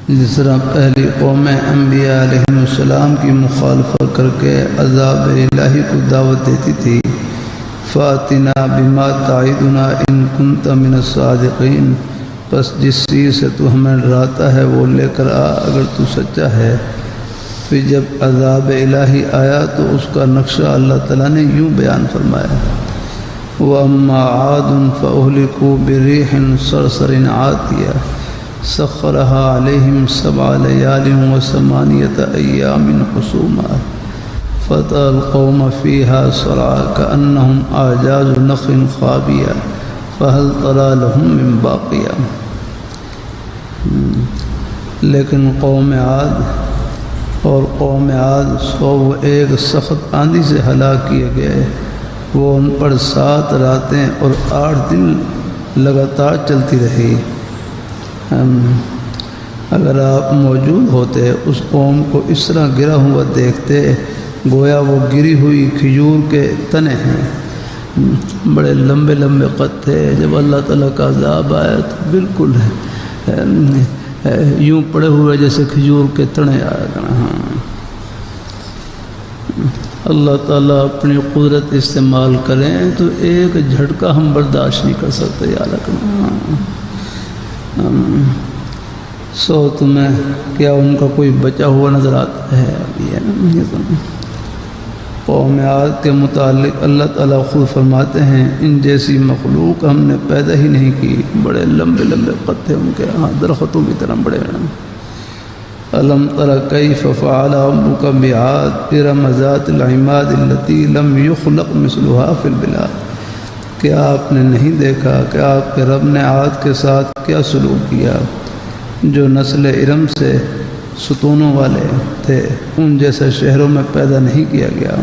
جس طرح پہلی قوم انبیاء علیہ السلام کی مخالفت کر کے عذاب الہی کو دعوت دیتی تھی، فَأْتِنَا بِمَا تَعِدُنَا إِن كُنْتَ مِنَ الصَّادِقِينَ، پس جس چیز سے تو ہمیں ڈراتا ہے وہ لے کر آ اگر تو سچا ہے۔ پھر جب عذاب الہی آیا تو اس کا نقشہ اللہ تعالیٰ نے یوں بیان فرمایا، وَأَمَّا عَادٌ فَأُهْلِكُوا بِرِيحٍ صَرْصَرٍ عَاتِيَةٍ سَخَّرَهَا عَلَيْهِمْ 7 لَيَالٍ و8 أَيَّامٍ حُسُومًا فَتَرَى الْقَوْمَ فِيهَا صَرْعَىٰ كَأَنَّهُمْ أَعْجَازُ نَخْلٍ خَاوِيَةٍ فَهَلْ تَرَىٰ لَهُم مِّن بَاقِيَةٍ۔ لیکن قوم عاد اور قوم عاد سو ایک سخت آندھی سے ہلاک کیے گئے، وہ ان پر 7 راتیں اور 8 دن لگاتار چلتی رہی۔ اگر آپ موجود ہوتے اس قوم کو اس طرح گرا ہوا دیکھتے گویا وہ گری ہوئی کھجور کے تنے ہیں، بڑے لمبے لمبے قد تھے۔ جب اللہ تعالیٰ کا عذاب آیا تو بالکل یوں پڑے ہوئے جیسے کھجور کے تنے آیا کرنا۔ اللہ تعالیٰ اپنی قدرت استعمال کریں تو ایک جھٹکا ہم برداشت نہیں کر سکتے، یاد رکھنا۔ سو تمہیں کیا ان کا کوئی بچا ہوا نظر آتا ہے؟ قوم عاد کے متعلق اللہ تعالیٰ خود فرماتے ہیں، ان جیسی مخلوق ہم نے پیدا ہی نہیں کی، بڑے لمبے لمبے قد تھے ان کے، درختوں کی طرح بڑے ہیں۔ أَلَمْ تَرَ كَيْفَ فَعَلَ رَبُّكَ بِعَادٍ إِرَمَ ذَاتِ الْعِمَادِ الَّتِي لَمْ يُخْلَقْ مِثْلُهَا فِي الْبِلَادِ۔ کیا آپ نے نہیں دیکھا کہ آپ کے رب نے عاد کے ساتھ کیا سلوک کیا، جو نسل ارم سے ستونوں والے تھے، ان جیسے شہروں میں پیدا نہیں کیا گیا۔